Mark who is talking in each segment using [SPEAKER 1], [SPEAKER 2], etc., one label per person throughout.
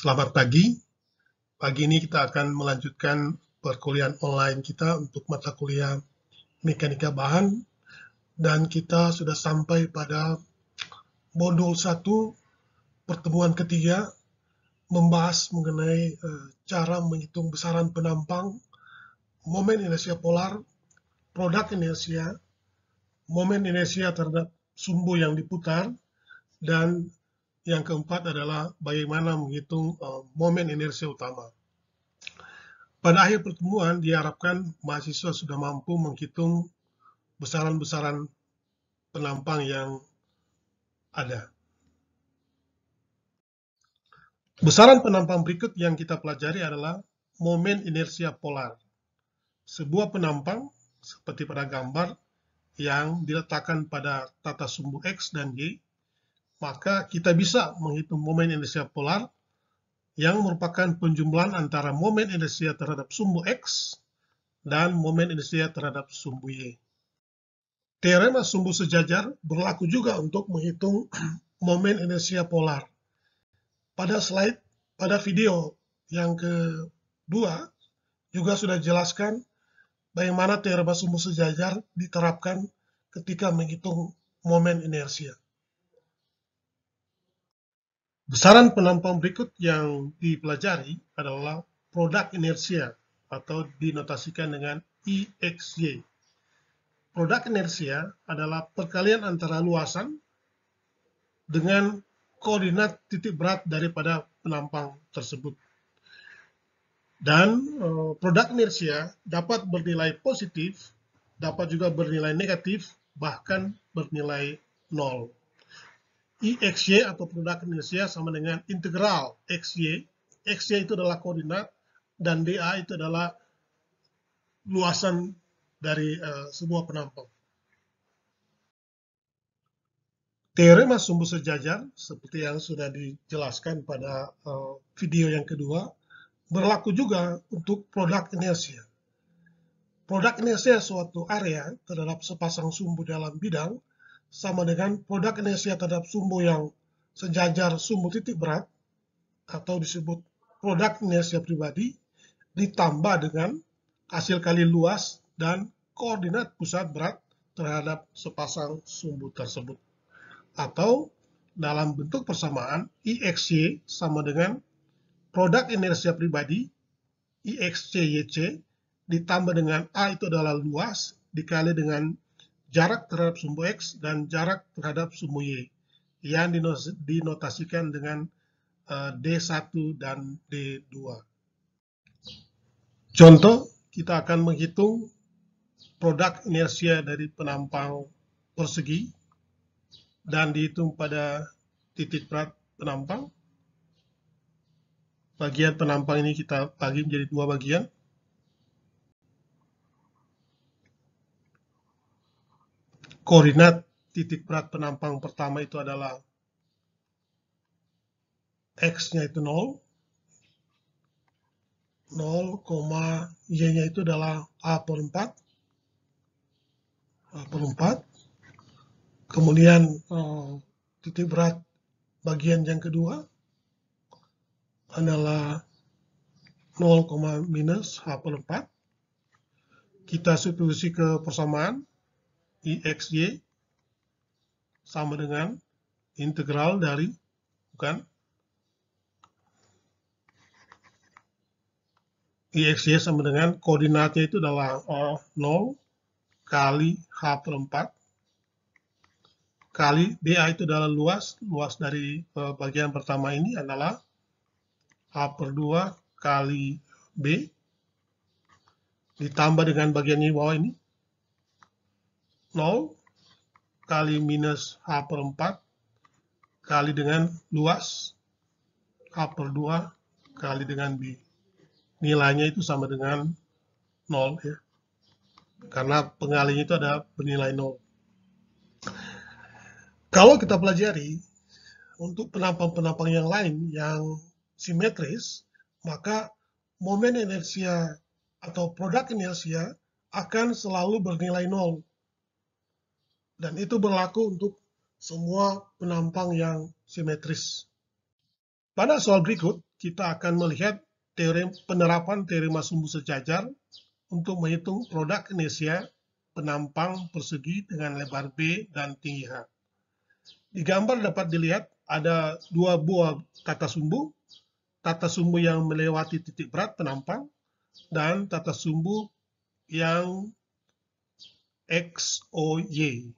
[SPEAKER 1] Selamat pagi. Pagi ini kita akan melanjutkan perkuliahan online kita untuk mata kuliah mekanika bahan, dan kita sudah sampai pada modul 1 pertemuan ketiga, membahas mengenai cara menghitung besaran penampang, momen inersia polar, produk inersia, momen inersia terhadap sumbu yang diputar, dan yang keempat adalah bagaimana menghitung momen inersia utama. Pada akhir pertemuan diharapkan mahasiswa sudah mampu menghitung besaran-besaran penampang yang ada. Besaran penampang berikut yang kita pelajari adalah momen inersia polar. Sebuah penampang seperti pada gambar yang diletakkan pada tata sumbu X dan Y, maka kita bisa menghitung momen inersia polar yang merupakan penjumlahan antara momen inersia terhadap sumbu X dan momen inersia terhadap sumbu Y. Teorema sumbu sejajar berlaku juga untuk menghitung momen inersia polar. Pada video yang kedua juga sudah jelaskan bagaimana teorema sumbu sejajar diterapkan ketika menghitung momen inersia. Besaran penampang berikut yang dipelajari adalah produk inersia atau dinotasikan dengan IXY. Produk inersia adalah perkalian antara luasan dengan koordinat titik berat daripada penampang tersebut. Dan produk inersia dapat bernilai positif, dapat juga bernilai negatif, bahkan bernilai 0. IXY atau produk inersia sama dengan integral XY. XY itu adalah koordinat dan dA itu adalah luasan dari sebuah penampang. Teorema sumbu sejajar seperti yang sudah dijelaskan pada video yang kedua berlaku juga untuk produk inersia. Produk inersia suatu area terhadap sepasang sumbu dalam bidang sama dengan produk inersia terhadap sumbu yang sejajar sumbu titik berat atau disebut produk inersia pribadi ditambah dengan hasil kali luas dan koordinat pusat berat terhadap sepasang sumbu tersebut. Atau dalam bentuk persamaan IXY sama dengan produk inersia pribadi IXCYC ditambah dengan A itu adalah luas dikali dengan jarak terhadap sumbu X dan jarak terhadap sumbu Y yang dinotasikan dengan D1 dan D2. Contoh, kita akan menghitung produk inersia dari penampang persegi dan dihitung pada titik berat penampang. Bagian penampang ini kita bagi menjadi 2 bagian. Koordinat titik berat penampang pertama itu adalah X-nya itu 0, Y-nya itu adalah A/4. Kemudian titik berat bagian yang kedua adalah 0, minus H/4. Kita substitusi ke persamaan IXY sama dengan integral dari IXY sama dengan koordinatnya itu adalah 0 kali H/4 kali dA itu adalah luas dari bagian pertama ini adalah H/2 kali B ditambah dengan bagian di bawah ini 0 kali minus H/4 kali dengan luas H/2 kali dengan B. Nilainya itu sama dengan 0 ya. Karena pengalinya itu ada bernilai 0. Kalau kita pelajari untuk penampang-penampang yang lain yang simetris, maka momen inersia atau produk inersia akan selalu bernilai 0. Dan itu berlaku untuk semua penampang yang simetris. Pada soal berikut, kita akan melihat penerapan teorema sumbu sejajar untuk menghitung produk inersia penampang persegi dengan lebar B dan tinggi H. Di gambar dapat dilihat ada dua buah tata sumbu yang melewati titik berat penampang, dan tata sumbu yang XOY.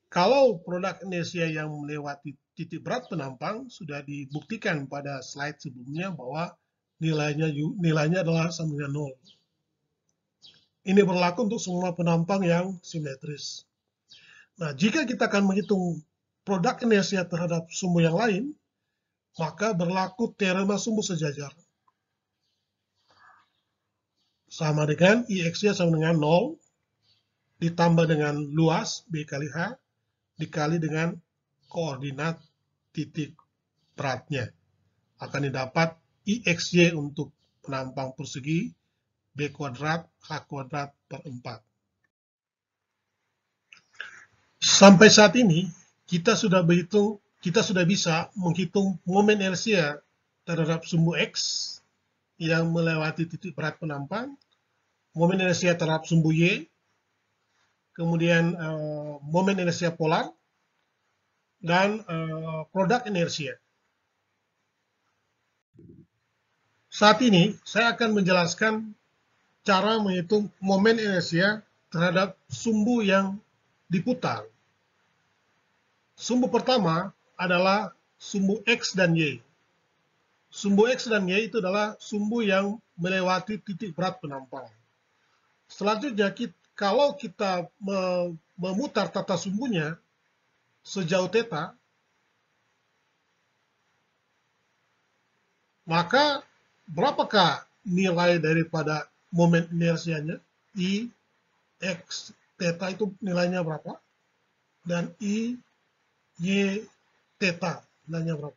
[SPEAKER 1] Kalau produk inersia yang melewati titik berat penampang sudah dibuktikan pada slide sebelumnya bahwa nilainya adalah sama dengan 0. Ini berlaku untuk semua penampang yang simetris. Nah, jika kita akan menghitung produk inersia terhadap sumbu yang lain, maka berlaku teorema sumbu sejajar. Sama dengan IX-nya sama dengan 0, ditambah dengan luas B kali H, dikali dengan koordinat titik beratnya. Akan didapat IXY untuk penampang persegi, B kuadrat, H kuadrat per 4. Sampai saat ini, kita sudah bisa menghitung momen inersia terhadap sumbu X yang melewati titik berat penampang, momen inersia terhadap sumbu Y, kemudian momen inersia polar, dan produk inersia. Saat ini, saya akan menjelaskan cara menghitung momen inersia terhadap sumbu yang diputar. Sumbu pertama adalah sumbu X dan Y. Sumbu X dan Y itu adalah sumbu yang melewati titik berat penampang. Selanjutnya, kalau kita memutar tata sumbunya sejauh θ, maka berapakah nilai daripada momen inersianya? I X θ itu nilainya berapa? Dan I Y θ nilainya berapa?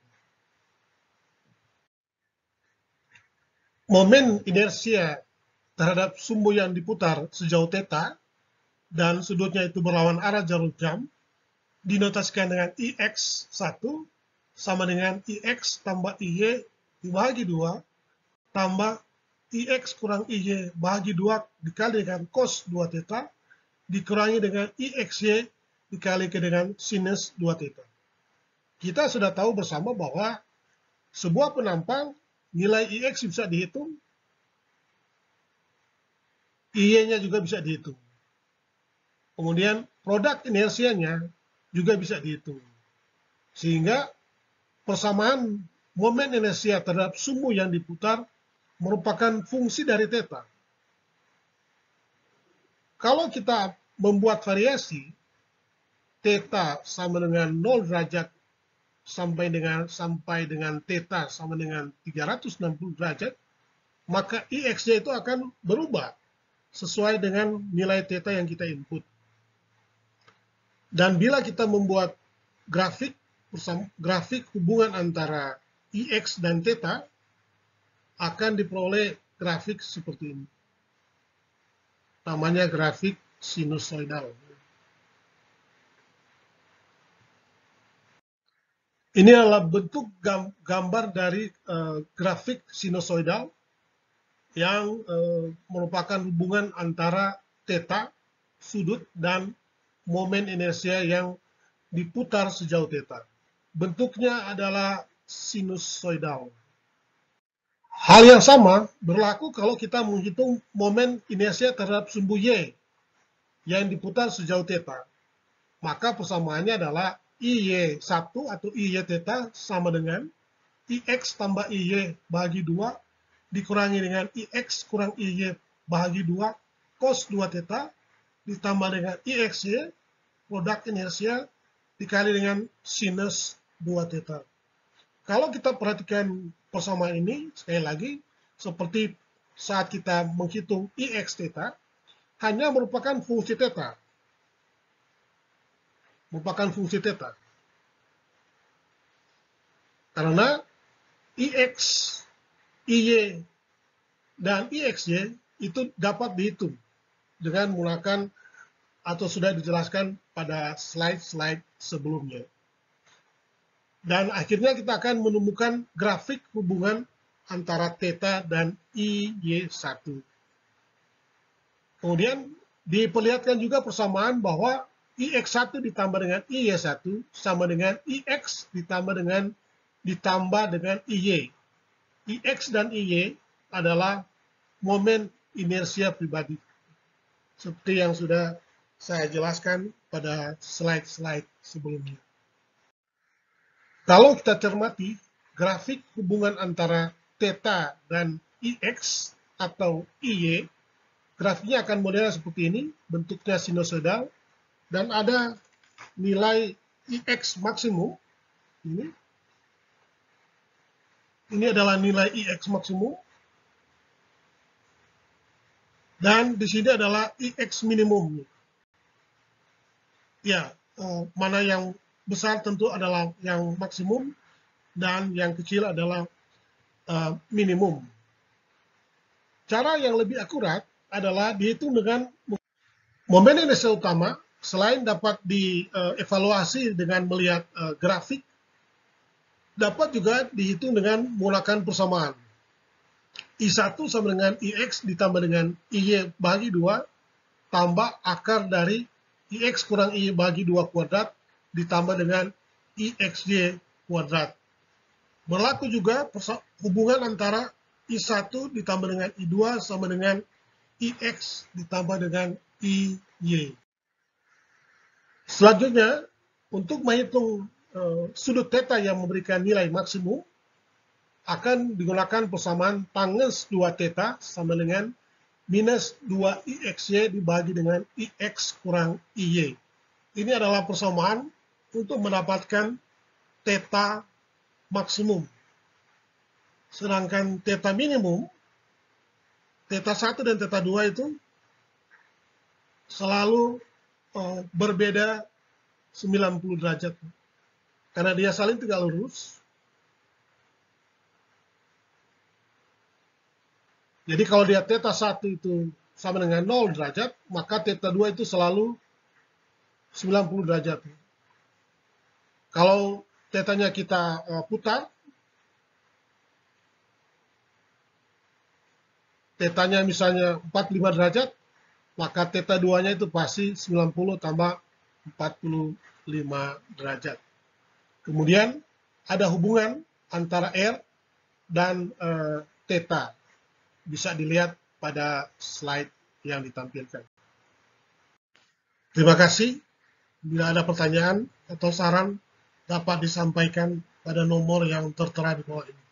[SPEAKER 1] Momen inersia terhadap sumbu yang diputar sejauh θ dan sudutnya itu berlawan arah jarum jam dinotasikan dengan IX1 sama dengan IX tambah IY dibagi 2 tambah IX kurang IY bagi 2 dikali dengan cos 2θ dikurangi dengan IXY dikali dengan sinus 2θ. Kita sudah tahu bersama bahwa sebuah penampang nilai IX bisa dihitung, IY-nya juga bisa dihitung. Kemudian produk inersianya juga bisa dihitung. Sehingga persamaan momen inersia terhadap sumbu yang diputar merupakan fungsi dari θ. Kalau kita membuat variasi θ sama dengan 0 derajat sampai dengan θ sama dengan 360 derajat, maka IX-nya itu akan berubah sesuai dengan nilai θ yang kita input. Dan bila kita membuat grafik hubungan antara IX dan θ, akan diperoleh grafik seperti ini. Namanya grafik sinusoidal. Ini adalah bentuk gambar dari grafik sinusoidal yang merupakan hubungan antara θ, sudut, dan momen inersia yang diputar sejauh θ. Bentuknya adalah sinusoidal. Hal yang sama berlaku kalau kita menghitung momen inersia terhadap sumbu Y yang diputar sejauh θ. Maka persamaannya adalah IY1 atau IY θ sama dengan IX tambah IY bagi 2 dikurangi dengan IX kurang IY bagi 2 cos 2θ ditambah dengan IXY produk inersia dikali dengan sinus 2θ. Kalau kita perhatikan persamaan ini, sekali lagi, seperti saat kita menghitung IXθ, hanya merupakan fungsi θ. Karena IX, IY, dan IXY itu dapat dihitung dengan menggunakan atau sudah dijelaskan pada slide-slide sebelumnya. Dan akhirnya kita akan menemukan grafik hubungan antara θ dan IY1. Kemudian diperlihatkan juga persamaan bahwa IX1 ditambah dengan IY1 sama dengan IX ditambah dengan IY. IX dan IY adalah momen inersia pribadi. Seperti yang sudah saya jelaskan pada slide-slide sebelumnya. Kalau kita cermati grafik hubungan antara θ dan IX atau IY, grafiknya akan modelnya seperti ini, bentuknya sinusoidal, dan ada nilai IX maksimum. Ini adalah nilai IX maksimum, dan di sini adalah IX minimum. Ya, mana yang besar tentu adalah yang maksimum, dan yang kecil adalah minimum. Cara yang lebih akurat adalah dihitung dengan momen inersia utama. Selain dapat dievaluasi dengan melihat grafik, dapat juga dihitung dengan menggunakan persamaan. I1 sama dengan IX ditambah dengan IY bagi 2, tambah akar dari IX kurang IY bagi 2 kuadrat, ditambah dengan IXY kuadrat. Berlaku juga hubungan antara I1 ditambah dengan I2 sama dengan IX ditambah dengan IY. Selanjutnya, untuk menghitung sudut θ yang memberikan nilai maksimum, akan digunakan persamaan tanggens 2θ sama dengan minus 2IXY dibagi dengan IX kurang IY. Ini adalah persamaan untuk mendapatkan θ maksimum. Sedangkan θ minimum, θ1 dan θ2 itu selalu berbeda 90 derajat. Karena dia saling tegak lurus. Jadi kalau dia θ1 itu sama dengan 0 derajat, maka θ2 itu selalu 90 derajat. Kalau θ-nya kita putar, θ-nya misalnya 45 derajat, maka θ2-nya itu pasti 90 tambah 45 derajat. Kemudian ada hubungan antara R dan θ. Bisa dilihat pada slide yang ditampilkan. Terima kasih. Bila ada pertanyaan atau saran, dapat disampaikan pada nomor yang tertera di bawah ini.